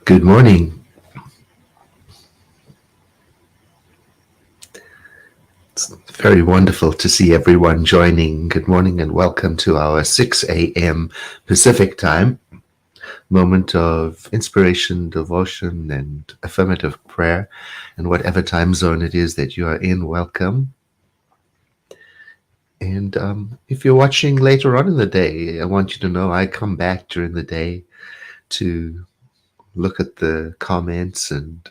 Good morning. It's very wonderful to see everyone joining. Good morning and welcome to our 6 a.m. Pacific time moment of inspiration, devotion, and affirmative prayer. And whatever time zone it is that you are in, welcome. And if you're watching later on in the day, I want you to know I come back during the day to look at the comments and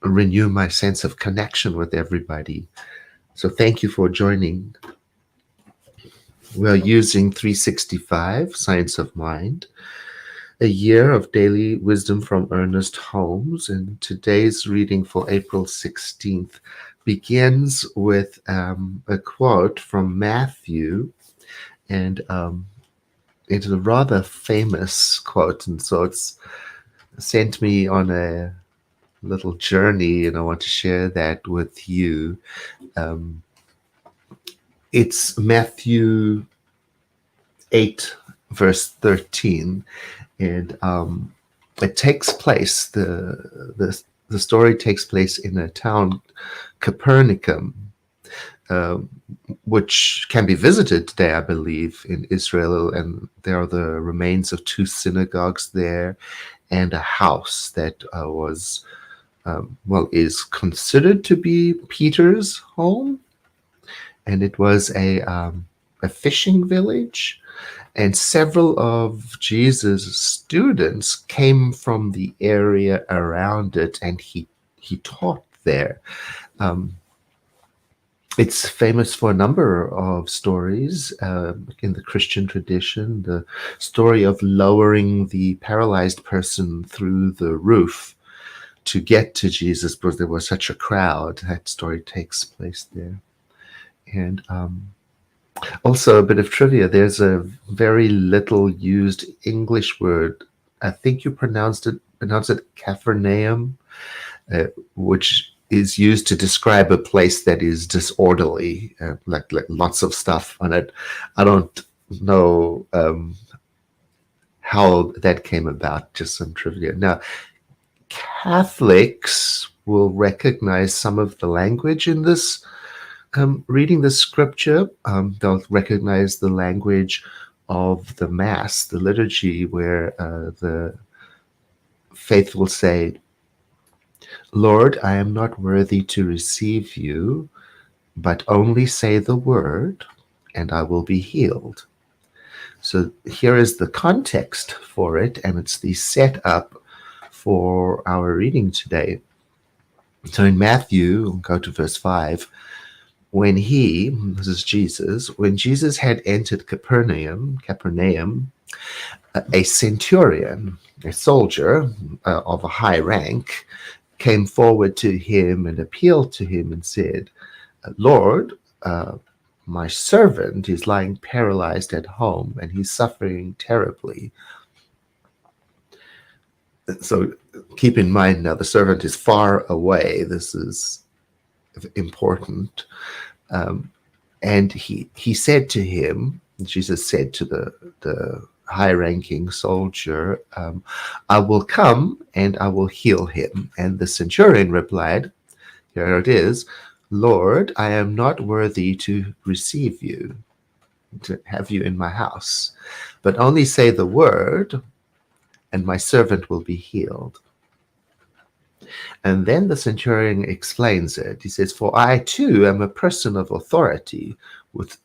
renew my sense of connection with everybody. So thank you for joining. We're using 365, Science of Mind, a year of daily wisdom from Ernest Holmes. And today's reading for April 16th begins with a quote from Matthew. And it's a rather famous quote. And so it's sent me on a little journey, and I want to share that with you. It's Matthew 8, verse 13, and it takes place, the story takes place in a town, Capernaum, which can be visited today, I believe, in Israel, and there are the remains of 2 synagogues there, and a house that is considered to be Peter's home. And it was a fishing village, and several of Jesus' students came from the area around it, and he taught there. It's famous for a number of stories in the Christian tradition. The story of lowering the paralyzed person through the roof to get to Jesus because there was such a crowd. That story takes place there. And also a bit of trivia, there's a very little used English word. I think you pronounce it Capernaum, which is used to describe a place that is disorderly, like lots of stuff on it. I don't know how that came about, just some trivia. Now, Catholics will recognize some of the language in this. Reading the scripture, they'll recognize the language of the Mass, the liturgy, where the faithful say, "Lord, I am not worthy to receive you, but only say the word, and I will be healed." So here is the context for it, and it's the setup for our reading today. So in Matthew, go to verse 5, this is Jesus, when Jesus had entered Capernaum, a centurion, a soldier of a high rank, came forward to him and appealed to him and said, "Lord, my servant is lying paralyzed at home and he's suffering terribly." So keep in mind now, the servant is far away. This is important. And he said to him, Jesus said to the high-ranking soldier, "I will come and I will heal him." And the centurion replied, here it is, "Lord, I am not worthy to receive you, to have you in my house, but only say the word, and my servant will be healed." And then the centurion explains it. He says, "For I too am a person of authority. With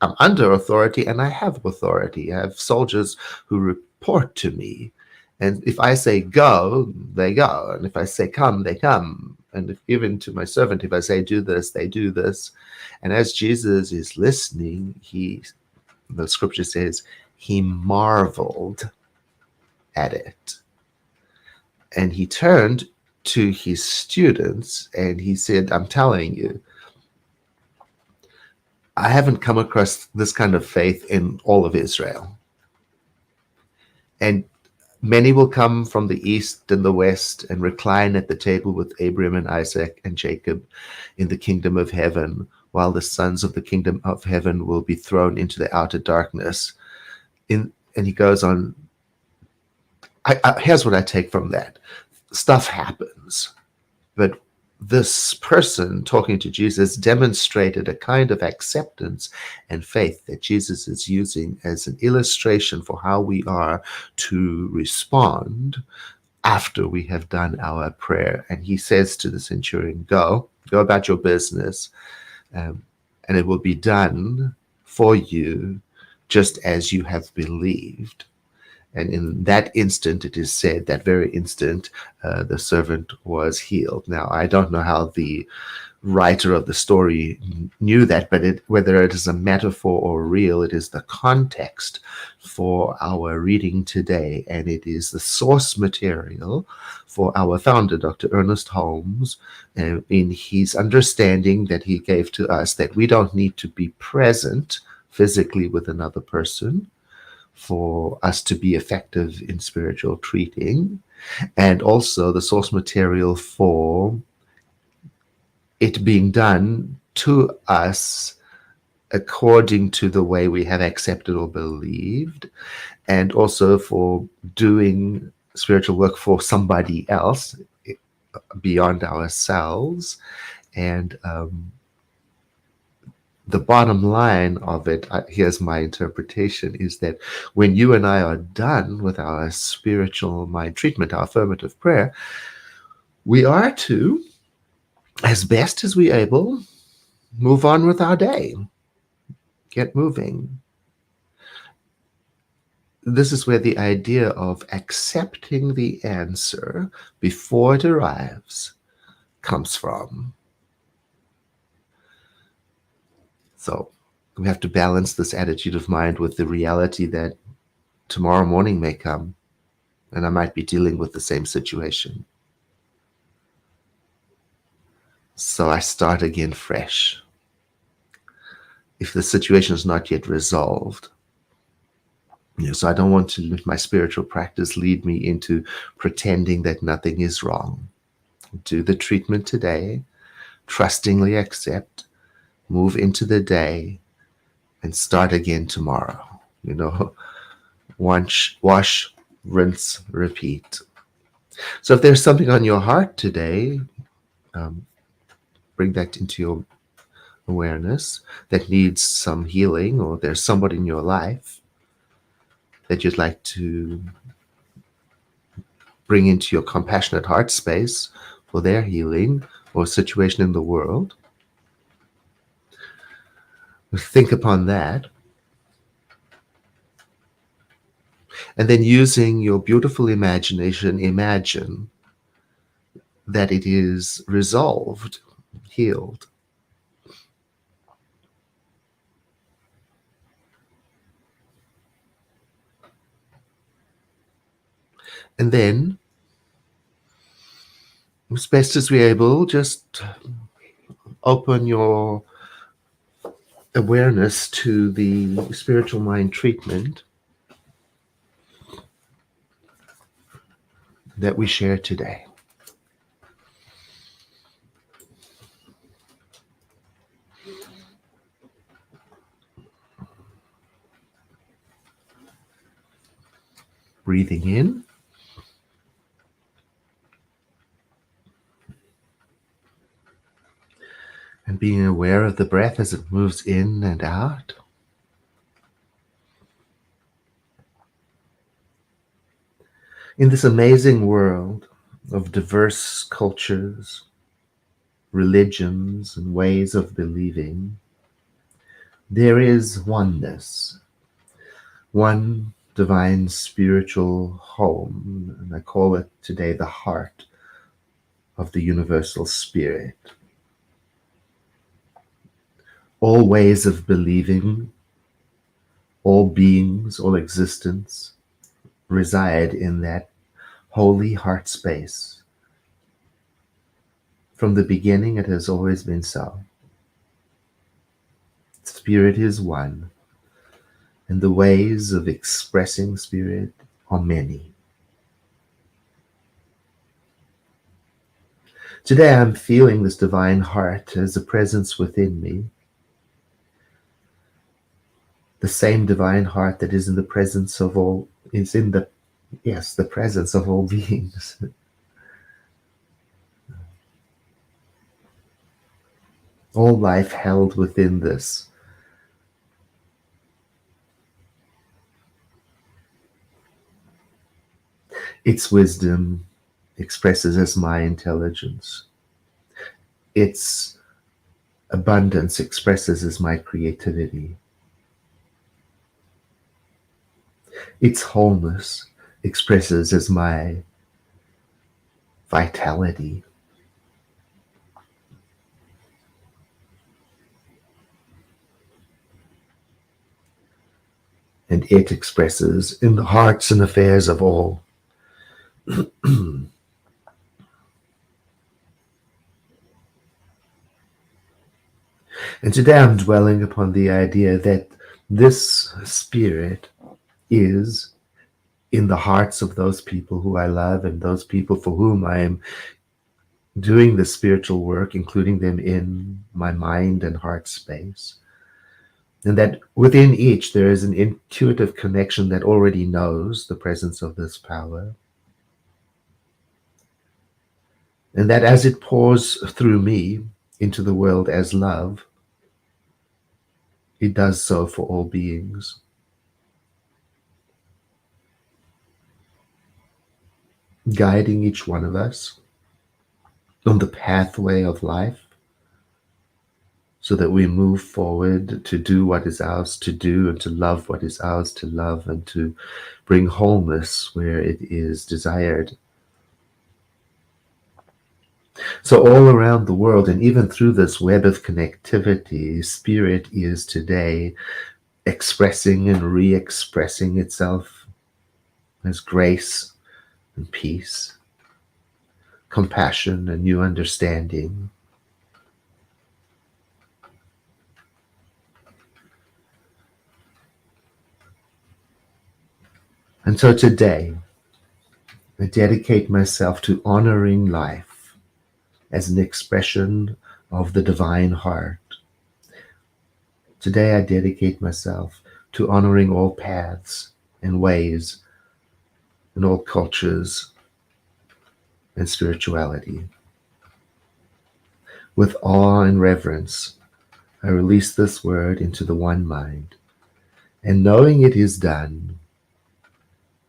I'm under authority and I have authority. I have soldiers who report to me. And if I say go, they go. And if I say come, they come. And if, even to my servant, if I say do this, they do this." And as Jesus is listening, the scripture says, he marveled at it. And he turned to his students and he said, "I'm telling you, I haven't come across this kind of faith in all of Israel. And many will come from the east and the west and recline at the table with Abraham and Isaac and Jacob in the kingdom of heaven, while the sons of the kingdom of heaven will be thrown into the outer darkness." And he goes on. Here's what I take from that. Stuff happens, but this person talking to Jesus demonstrated a kind of acceptance and faith that Jesus is using as an illustration for how we are to respond after we have done our prayer. And he says to the centurion, go about your business, and it will be done for you just as you have believed. And in that instant, it is said, that very instant, the servant was healed. Now, I don't know how the writer of the story knew that, but whether it is a metaphor or real, it is the context for our reading today, and it is the source material for our founder, Dr. Ernest Holmes, in his understanding that he gave to us that we don't need to be present physically with another person for us to be effective in spiritual treating, and also the source material for it being done to us according to the way we have accepted or believed, and also for doing spiritual work for somebody else beyond ourselves. And the bottom line of it, here's my interpretation, is that when you and I are done with our spiritual mind treatment, our affirmative prayer, we are to, as best as we're able, move on with our day. Get moving. This is where the idea of accepting the answer before it arrives comes from. So we have to balance this attitude of mind with the reality that tomorrow morning may come and I might be dealing with the same situation. So I start again fresh. If the situation is not yet resolved, so I don't want to let my spiritual practice lead me into pretending that nothing is wrong. Do the treatment today, trustingly accept, move into the day, and start again tomorrow. Wash, rinse, repeat. So if there's something on your heart today, bring that into your awareness that needs some healing, or there's somebody in your life that you'd like to bring into your compassionate heart space for their healing or situation in the world. Think upon that. And then using your beautiful imagination, imagine that it is resolved, healed. And then, as best as we're able, just open your awareness to the spiritual mind treatment that we share today. Breathing in. And being aware of the breath as it moves in and out. In this amazing world of diverse cultures, religions, and ways of believing, there is oneness, one divine spiritual home, and I call it today the heart of the universal spirit. All ways of believing, all beings, all existence reside in that holy heart space. From the beginning, it has always been so. Spirit is one, and the ways of expressing spirit are many. Today, I'm feeling this divine heart as a presence within me, the same divine heart that is in the presence of all, is in the, yes, the presence of all beings. All life held within this. Its wisdom expresses as my intelligence. Its abundance expresses as my creativity. Its wholeness expresses as my vitality. And it expresses in the hearts and affairs of all. And today I'm dwelling upon the idea that this spirit is in the hearts of those people who I love and those people for whom I am doing the spiritual work, including them in my mind and heart space. And that within each there is an intuitive connection that already knows the presence of this power. And that as it pours through me into the world as love, it does so for all beings. Guiding each one of us on the pathway of life so that we move forward to do what is ours to do and to love what is ours to love and to bring wholeness where it is desired. So all around the world, and even through this web of connectivity, spirit is today expressing and re-expressing itself as grace and peace, compassion and new understanding. And so today, I dedicate myself to honoring life as an expression of the divine heart. Today I dedicate myself to honoring all paths and ways and all cultures and spirituality. With awe and reverence, I release this word into the one mind, and knowing it is done,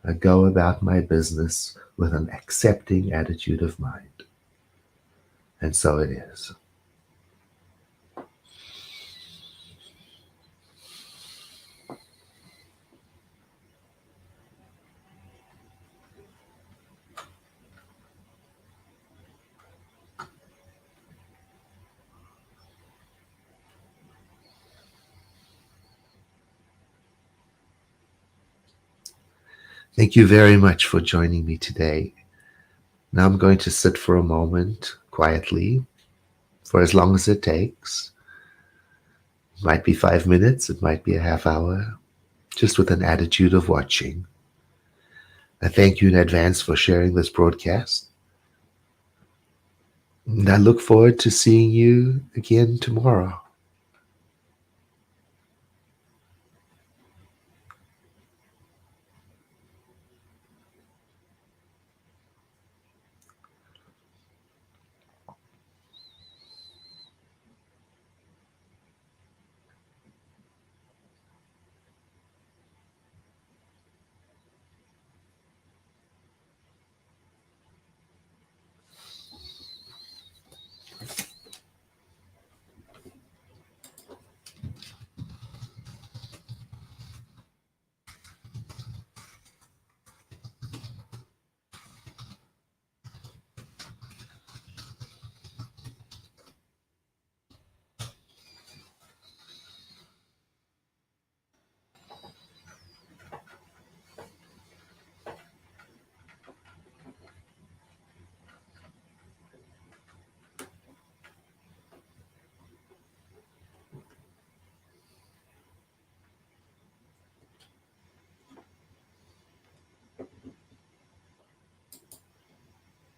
I go about my business with an accepting attitude of mind. And so it is. Thank you very much for joining me today. Now I'm going to sit for a moment quietly for as long as it takes. It might be 5 minutes, it might be a half hour, just with an attitude of watching. I thank you in advance for sharing this broadcast. And I look forward to seeing you again tomorrow.